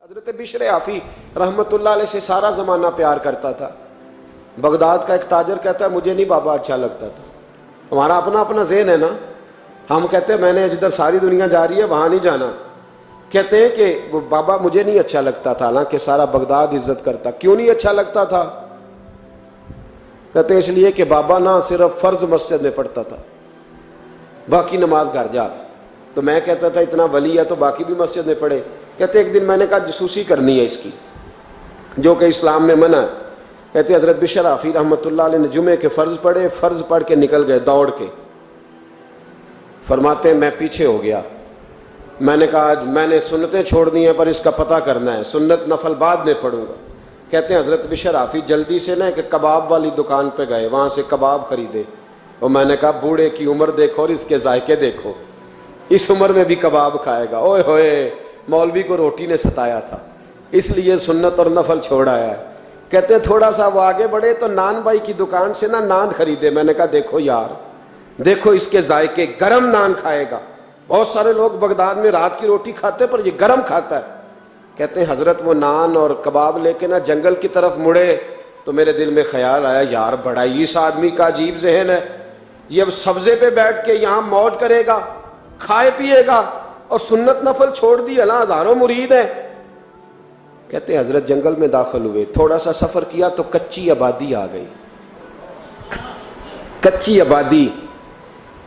حضرت بشر حافی رحمت اللہ علیہ سے سارا زمانہ پیار کرتا تھا. بغداد کا ایک تاجر کہتا ہے مجھے نہیں بابا اچھا لگتا تھا. ہمارا اپنا اپنا ذہن ہے نا, ہم کہتے ہیں میں نے جدھر ساری دنیا جا رہی ہے وہاں نہیں جانا. کہتے ہیں کہ وہ بابا مجھے نہیں اچھا لگتا تھا, حالانکہ سارا بغداد عزت کرتا. کیوں نہیں اچھا لگتا تھا؟ کہتے ہیں اس لیے کہ بابا نہ صرف فرض مسجد میں پڑھتا تھا, باقی نماز گھر جا. تو میں کہتا تھا اتنا ولی ہے تو باقی بھی مسجد میں پڑھے. کہتے ایک دن میں نے کہا جسوسی کرنی ہے اس کی, جو کہ اسلام میں منع ہے. کہتے حضرت بشر حافی رحمۃ اللہ علیہ نے جمعے کے فرض پڑھے, فرض پڑھ کے نکل گئے دوڑ کے. فرماتے ہیں میں پیچھے ہو گیا. میں نے کہا میں نے سنتیں چھوڑ دی ہیں پر اس کا پتہ کرنا ہے, سنت نفل بعد میں پڑھوں گا. کہتے ہیں حضرت بشر حافی جلدی سے نا کہ کباب والی دکان پہ گئے, وہاں سے کباب خریدے. اور میں نے کہا بوڑھے کی عمر دیکھو اور اس کے ذائقے دیکھو, اس عمر میں بھی کباب کھائے گا. اوئے ہوئے, مولوی کو روٹی نے ستایا تھا اس لیے سنت اور نفل چھوڑ آیا ہے. کہتے ہیں تھوڑا سا وہ آگے بڑھے تو نان بھائی کی دکان سے نا نان خریدے. میں نے کہا دیکھو یار, دیکھو اس کے ذائقے, گرم نان کھائے گا. بہت سارے لوگ بغداد میں رات کی روٹی کھاتے پر یہ گرم کھاتا ہے. کہتے ہیں حضرت وہ نان اور کباب لے کے نا جنگل کی طرف مڑے تو میرے دل میں خیال آیا یار بڑا ہی اس آدمی کا عجیب ذہن ہے, یہ اب سبزے پہ بیٹھ کے یہاں موج کرے گا, کھائے پیے گا, اور سنت نفل چھوڑ دی. اللہ ہزاروں مرید ہیں. کہتے ہیں حضرت جنگل میں داخل ہوئے, تھوڑا سا سفر کیا تو کچی آبادی آ گئی. کچی آبادی,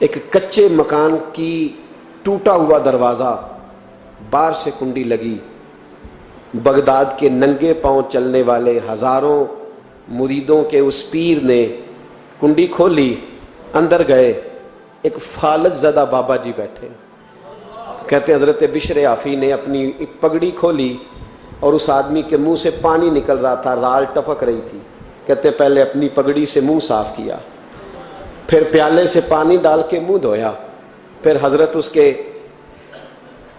ایک کچے مکان کی ٹوٹا ہوا دروازہ, باہر سے کنڈی لگی. بغداد کے ننگے پاؤں چلنے والے ہزاروں مریدوں کے اس پیر نے کنڈی کھولی, اندر گئے. ایک فالج زدہ بابا جی بیٹھے. کہتے ہیں حضرت بشر حافی نے اپنی ایک پگڑی کھولی اور اس آدمی کے منہ سے پانی نکل رہا تھا, رال ٹپک رہی تھی. کہتے ہیں پہلے اپنی پگڑی سے منہ صاف کیا, پھر پیالے سے پانی ڈال کے منہ دھویا, پھر حضرت اس کے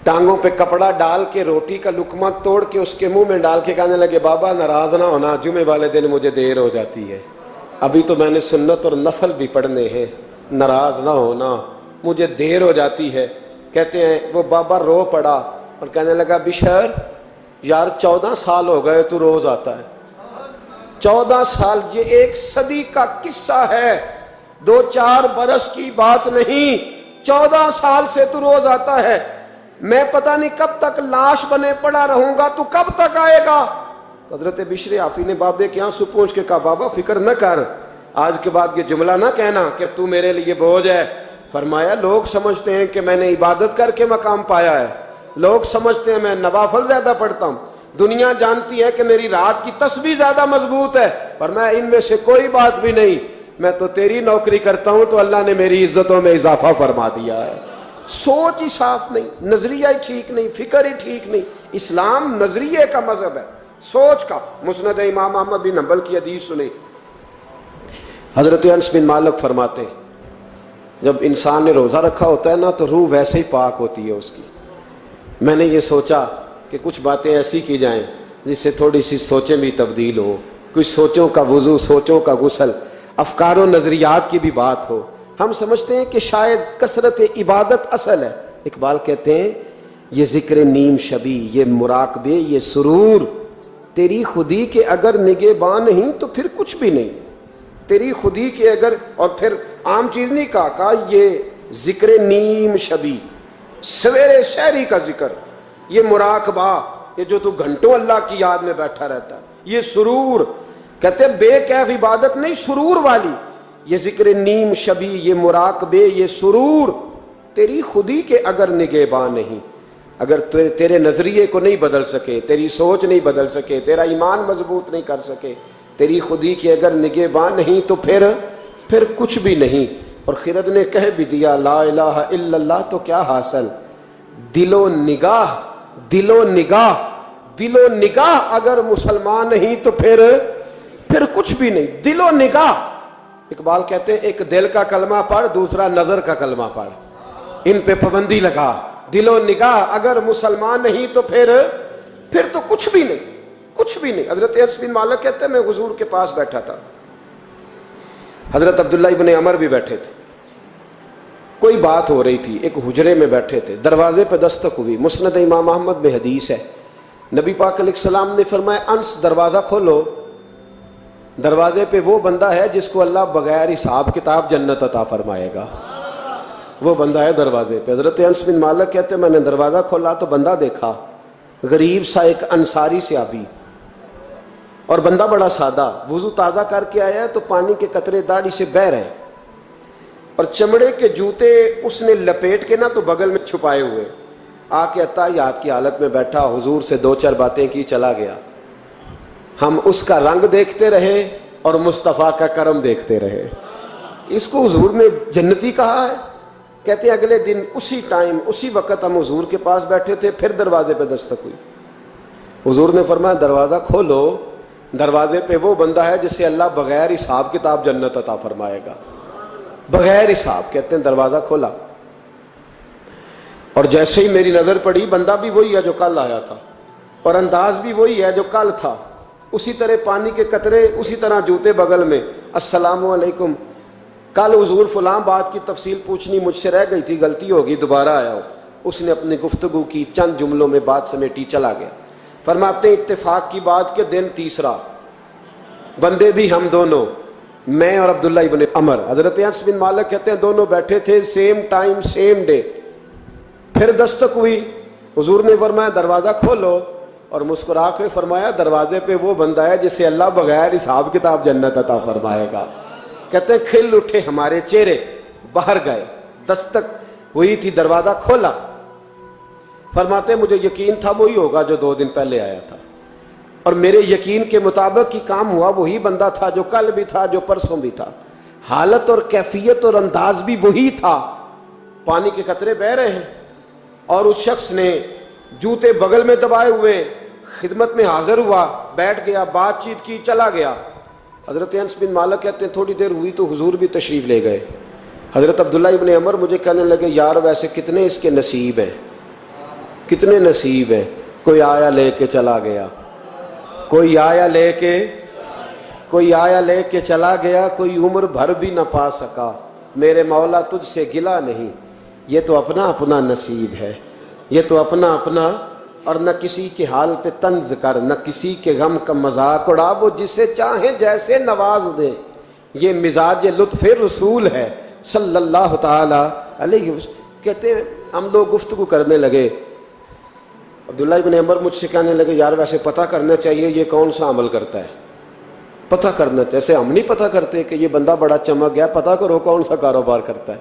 ٹانگوں پہ کپڑا ڈال کے روٹی کا لقمہ توڑ کے اس کے منہ میں ڈال کے کہنے لگے بابا ناراض نہ ہونا, جمعے والے دن مجھے دیر ہو جاتی ہے, ابھی تو میں نے سنت اور نفل بھی پڑھنے ہیں, ناراض نہ ہونا مجھے دیر ہو جاتی ہے. کہتے ہیں وہ بابا رو پڑا اور کہنے لگا بشر یار 14 سال ہو گئے تو روز آتا ہے. 14 سال, یہ 1 صدی کا قصہ ہے, 2-4 برس کی بات نہیں. 14 سال سے تو روز آتا ہے. میں پتہ نہیں کب تک لاش بنے پڑا رہوں گا, تو کب تک آئے گا؟ حضرت بشر حافی نے بابے کے یہاں سے پوچھ کے کہا بابا فکر نہ کر, آج کے بعد یہ جملہ نہ کہنا کہ تو میرے لیے بوجھ ہے. فرمایا لوگ سمجھتے ہیں کہ میں نے عبادت کر کے مقام پایا ہے, لوگ سمجھتے ہیں میں نوافل زیادہ پڑھتا ہوں, دنیا جانتی ہے کہ میری رات کی تسبیح زیادہ مضبوط ہے, پر میں ان میں سے کوئی بات بھی نہیں. میں تو تیری نوکری کرتا ہوں تو اللہ نے میری عزتوں میں اضافہ فرما دیا ہے. سوچ ہی صاف نہیں, نظریہ ہی ٹھیک نہیں, فکر ہی ٹھیک نہیں. اسلام نظریے کا مذہب ہے, سوچ کا. مسند امام احمد بن حنبل کی حدیث سنی, حضرت انس بن مالک فرماتے ہیں جب انسان نے روزہ رکھا ہوتا ہے نا تو روح ویسے ہی پاک ہوتی ہے اس کی. میں نے یہ سوچا کہ کچھ باتیں ایسی کی جائیں جس سے تھوڑی سی سوچیں بھی تبدیل ہو, کچھ سوچوں کا وضو, سوچوں کا غسل, افکار و نظریات کی بھی بات ہو. ہم سمجھتے ہیں کہ شاید کثرت عبادت اصل ہے. اقبال کہتے ہیں یہ ذکر نیم شبی, یہ مراقبے, یہ سرور, تیری خودی کے اگر نگہباں نہیں تو پھر کچھ بھی نہیں. تیری خودی کے اگر, اور پھر عام چیز نہیں کہا یہ ذکر نیم شبی, سویرے شہری کا ذکر, یہ مراقبہ, یہ جو تو گھنٹوں اللہ کی یاد میں بیٹھا رہتا ہے, یہ سرور. کہتے بے کیف عبادت نہیں, سرور والی. یہ ذکر نیم شبی, یہ مراقبے, یہ سرور, تیری خودی کے اگر نگہباں نہیں, اگر تیرے نظریے کو نہیں بدل سکے, تیری سوچ نہیں بدل سکے, تیرا ایمان مضبوط نہیں کر سکے, تیری خودی کے اگر نگہباں نہیں تو پھر کچھ بھی نہیں. اور خرد نے کہہ بھی دیا لا الہ الا اللہ تو کیا حاصل, دل و نگاہ, دل و نگاہ, دل و نگاہ اگر مسلمان نہیں تو پھر کچھ بھی نہیں. دل و نگاہ. اقبال کہتے ہیں ایک دل کا کلمہ پڑھ, دوسرا نظر کا کلمہ پڑھ, ان پہ پابندی لگا. دل و نگاہ اگر مسلمان نہیں تو پھر تو کچھ بھی نہیں, کچھ بھی نہیں. حضرت انس بن مالک کہتے ہیں میں حضور کے پاس بیٹھا تھا, حضرت عبداللہ ابن عمر بھی بیٹھے تھے, کوئی بات ہو رہی تھی, ایک حجرے میں بیٹھے تھے, دروازے پہ دستک ہوئی. مسند امام احمد میں حدیث ہے نبی پاک علیہ السلام نے فرمایا انس دروازہ کھولو، دروازے پہ وہ بندہ ہے جس کو اللہ بغیر حساب کتاب جنت عطا فرمائے گا، وہ بندہ ہے دروازے پہ۔ حضرت انس بن مالک کہتے ہیں میں نے دروازہ کھولا تو بندہ دیکھا، غریب سا ایک انصاری صحابی، اور بندہ بڑا سادہ، وضو تازہ کر کے آیا ہے تو پانی کے قطرے داڑھی سے بہہ رہے ہیں، اور چمڑے کے جوتے اس نے لپیٹ کے نا تو بغل میں چھپائے ہوئے، آ کے اتحیات کی حالت میں بیٹھا، حضور سے دو چار باتیں کی، چلا گیا۔ ہم اس کا رنگ دیکھتے رہے اور مصطفیٰ کا کرم دیکھتے رہے۔ اس کو حضور نے جنتی کہا ہے۔ کہتے ہیں اگلے دن اسی ٹائم اسی وقت ہم حضور کے پاس بیٹھے تھے، پھر دروازے پہ دستک ہوئی، حضور نے فرمایا دروازہ کھولو، دروازے پہ وہ بندہ ہے جسے اللہ بغیر حساب کتاب جنت عطا فرمائے گا، بغیر حساب۔ کہتے ہیں دروازہ کھولا، اور جیسے ہی میری نظر پڑی، بندہ بھی وہی ہے جو کل آیا تھا، اور انداز بھی وہی ہے جو کل تھا، اسی طرح پانی کے قطرے، اسی طرح جوتے بغل میں، السلام علیکم، کل حضور فلاں بات کی تفصیل پوچھنی مجھ سے رہ گئی تھی، غلطی ہوگی، دوبارہ آیا ہو۔ اس نے اپنی گفتگو کی، چند جملوں میں بات سمیٹی، چلا گیا۔ فرماتے ہیں اتفاق کی بات کہ دن تیسرا، بندے بھی ہم دونوں، میں اور عبداللہ ابن عمر، حضرت انس بن مالک کہتے ہیں دونوں بیٹھے تھے، سیم ٹائم سیم ڈے۔ پھر دستک ہوئی، حضور نے فرمایا دروازہ کھولو، اور مسکرا کے فرمایا دروازے پہ وہ بندہ ہے جسے اللہ بغیر حساب کتاب جنت عطا فرمائے گا۔ کہتے ہیں کھل اٹھے ہمارے چہرے، باہر گئے، دستک ہوئی تھی، دروازہ کھولا۔ فرماتے مجھے یقین تھا وہی ہوگا جو 2 دن پہلے آیا تھا، اور میرے یقین کے مطابق ہی کام ہوا، وہی بندہ تھا جو کل بھی تھا، جو پرسوں بھی تھا، حالت اور کیفیت اور انداز بھی وہی تھا۔ پانی کے قطرے بہ رہے ہیں، اور اس شخص نے جوتے بغل میں دبائے ہوئے خدمت میں حاضر ہوا، بیٹھ گیا، بات چیت کی، چلا گیا۔ حضرت انس بن مالک کہتے ہیں تھوڑی دیر ہوئی تو حضور بھی تشریف لے گئے۔ حضرت عبداللہ ابن عمر مجھے کہنے لگے یار ویسے کتنے اس کے نصیب ہیں، کتنے نصیب ہیں، کوئی آیا لے کے چلا گیا، کوئی آیا لے کے چلا گیا، کوئی عمر بھر بھی نہ پا سکا، میرے مولا تجھ سے گلہ نہیں، یہ تو اپنا اپنا نصیب ہے، یہ تو اپنا اپنا، اور نہ کسی کے حال پہ طنز کر، نہ کسی کے غم کا مذاق اڑا، وہ جسے چاہے جیسے نواز دے، یہ مزاج لطف رسول ہے صلی اللہ تعالی علیہ وسلم۔ کہتے ہیں ہم لوگ گفتگو کرنے لگے، عبداللہ ابن عمر مجھ سے کہنے لگے یار ویسے پتہ کرنا چاہیے یہ کون سا عمل کرتا ہے، پتہ کرنا، جیسے ہم نہیں پتہ کرتے کہ یہ بندہ بڑا چمک گیا، پتہ کرو کون سا کاروبار کرتا ہے،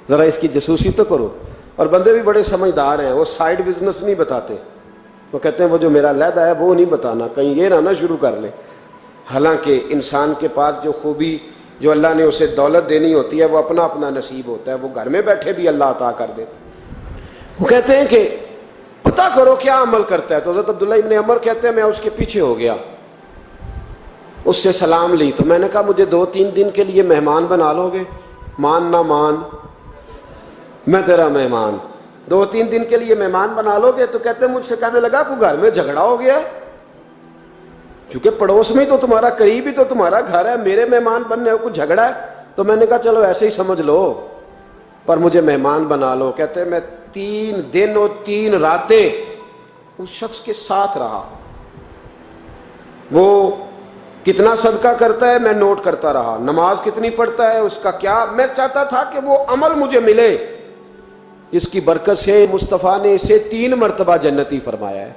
ذرا اس کی جاسوسی تو کرو۔ اور بندے بھی بڑے سمجھدار ہیں، وہ سائیڈ بزنس نہیں بتاتے، وہ کہتے ہیں وہ جو میرا علیحدہ ہے وہ نہیں بتانا، کہیں یہ نہ شروع کر لے۔ حالانکہ انسان کے پاس جو خوبی، جو اللہ نے اسے دولت دینی ہوتی ہے، وہ اپنا اپنا نصیب ہوتا ہے، وہ گھر میں بیٹھے بھی اللہ عطا کر دیتا۔ وہ کہتے ہیں کہ پتہ کرو کیا عمل کرتا ہے، تو حضرت عبداللہ ابن عمر کہتے ہیں میں اس کے پیچھے ہو گیا، اس سے سلام لی، تو میں نے کہا مجھے 2-3 دن کے لیے مہمان بنا لو گے، مان نہ مان میں تیرا مہمان، 2-3 دن کے لیے مہمان بنا لو گے؟ تو کہتے ہیں مجھ سے کہنے لگا کہ گھر میں جھگڑا ہو گیا ہے، کیونکہ پڑوس میں تو تمہارا قریب ہی تو تمہارا گھر ہے، میرے مہمان بننے کو کچھ جھگڑا ہے؟ تو میں نے کہا چلو ایسے ہی سمجھ لو، پر مجھے مہمان بنا لو۔ کہتے ہیں میں 3 دن اور 3 راتیں اس شخص کے ساتھ رہا، وہ کتنا صدقہ کرتا ہے میں نوٹ کرتا رہا، نماز کتنی پڑھتا ہے، اس کا کیا، میں چاہتا تھا کہ وہ عمل مجھے ملے۔ اس کی برکت سے مصطفیٰ نے اسے 3 مرتبہ جنتی فرمایا ہے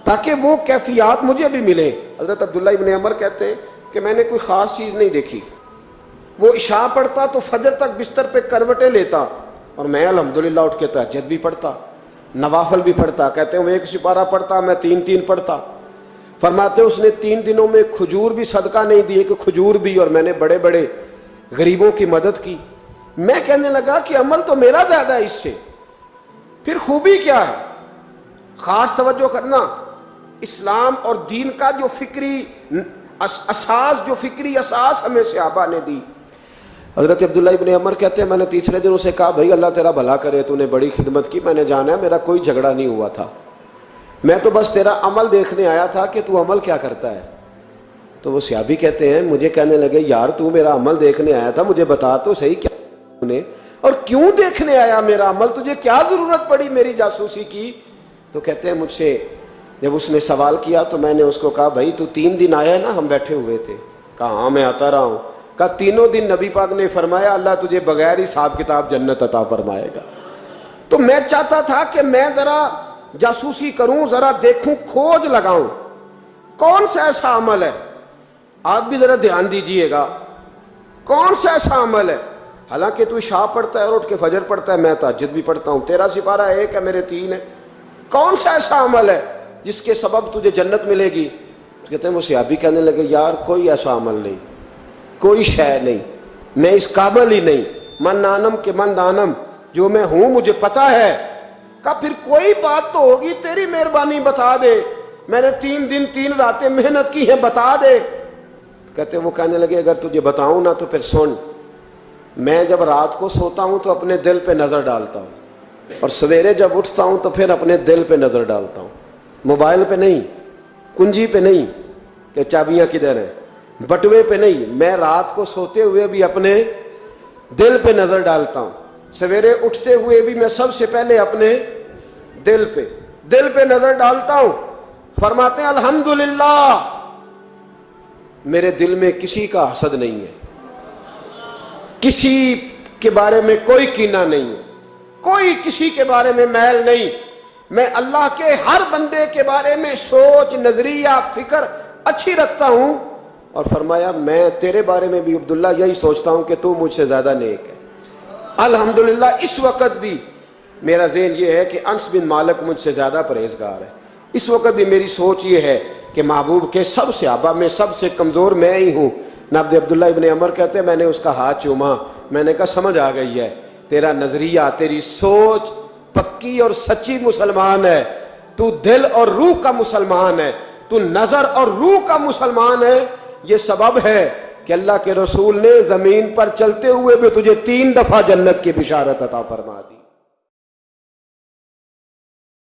تاکہ وہ کیفیات مجھے بھی ملے۔ حضرت عبداللہ ابن عمر کہتے ہیں کہ میں نے کوئی خاص چیز نہیں دیکھی، وہ عشاء پڑھتا تو فجر تک بستر پہ کروٹیں لیتا، اور میں الحمدللہ اٹھ کے تہجد بھی پڑھتا، نوافل بھی پڑھتا۔ کہتے ہیں وہ 1 سپارہ پڑھتا، میں 3 پڑھتا۔ فرماتے اس نے 3 دنوں میں کھجور بھی صدقہ نہیں دی، کہ کھجور بھی، اور میں نے بڑے بڑے غریبوں کی مدد کی۔ میں کہنے لگا کہ عمل تو میرا زیادہ ہے اس سے، پھر خوبی کیا ہے؟ خاص توجہ کرنا، اسلام اور دین کا جو فکری اساس ہمیں صحابہ نے دی۔ حضرت عبداللہ ابن عمر کہتے ہیں میں نے تیسرے دن اسے کہا بھائی اللہ تیرا بھلا کرے، تو نے بڑی خدمت کی، میں نے جانا ہے میرا کوئی جھگڑا نہیں ہوا تھا، میں تو بس تیرا عمل دیکھنے آیا تھا کہ تو عمل کیا کرتا ہے۔ تو وہ صحابی کہتے ہیں مجھے کہنے لگے یار تو میرا عمل دیکھنے آیا تھا، مجھے بتا تو صحیح کیا نے، اور کیوں دیکھنے آیا میرا عمل، تجھے کیا ضرورت پڑی میری جاسوسی کی؟ تو کہتے ہیں مجھ سے جب اس نے سوال کیا تو میں نے اس کو کہا بھائی تو 3 دن آیا ہے نا, ہم بیٹھے ہوئے تھے. کہا ہاں میں آتا رہا ہوں. کہا 3 دن نبی پاک نے فرمایا اللہ تجھے بغیر حساب کتاب جنت عطا فرمائے گا. تو میں چاہتا تھا کہ میں ذرا جاسوسی کروں, ذرا دیکھوں, کھوج لگاؤں کون سا ایسا عمل ہے. آپ بھی ذرا دھیان دیجئے گا, کون سا ایسا عمل ہے. حالانکہ تو عشاء پڑھتا ہے اور اٹھ کے فجر پڑھتا ہے, میں تہجد بھی پڑھتا ہوں, تیرا سپارہ 1 ہے میرے 3 ہے. کون سا ایسا عمل ہے جس کے سبب تجھے جنت ملے گی. کہتے ہیں وہ صحابی کہنے لگے یار کوئی ایسا عمل نہیں, کوئی شے نہیں, میں اس قابل ہی نہیں. من نانم کے من دانم, جو میں ہوں مجھے پتا ہے. کہا پھر کوئی بات تو ہوگی, تیری مہربانی بتا دے, میں نے 3 دن 3 راتیں محنت کی ہیں, بتا دے. کہتے وہ کہنے لگے اگر تجھے بتاؤں نا تو پھر سن. میں جب رات کو سوتا ہوں تو اپنے دل پہ نظر ڈالتا ہوں, اور سویرے جب اٹھتا ہوں تو پھر اپنے دل پہ نظر ڈالتا ہوں. موبائل پہ نہیں, کنجی پہ نہیں کہ چابیاں کدھر ہیں, بٹوے پہ نہیں. میں رات کو سوتے ہوئے بھی اپنے دل پہ نظر ڈالتا ہوں, سویرے اٹھتے ہوئے بھی میں سب سے پہلے اپنے دل پہ نظر ڈالتا ہوں. فرماتے ہیں الحمدللہ میرے دل میں کسی کا حسد نہیں ہے, کسی کے بارے میں کوئی کینہ نہیں ہے, کوئی کسی کے بارے میں میل نہیں. میں اللہ کے ہر بندے کے بارے میں سوچ, نظریہ, فکر اچھی رکھتا ہوں. اور فرمایا میں تیرے بارے میں بھی عبداللہ یہی سوچتا ہوں کہ تو مجھ سے زیادہ نیک ہے. الحمدللہ اس وقت بھی میرا ذہن یہ ہے کہ انس بن مالک مجھ سے زیادہ پرہیزگار ہے. اس وقت بھی میری سوچ یہ ہے کہ محبوب کے سب صحابہ میں سب سے کمزور میں ہی ہوں. نبی عبداللہ ابن عمر کہتے ہیں میں نے اس کا ہاتھ چوما, میں نے کہا سمجھ آ گئی ہے, تیرا نظریہ, تیری سوچ پکی اور سچی مسلمان ہے. تو دل اور روح کا مسلمان ہے, تو نظر اور روح کا مسلمان ہے. یہ سبب ہے کہ اللہ کے رسول نے زمین پر چلتے ہوئے بھی تجھے 3 دفعہ جنت کی بشارت عطا فرما دی.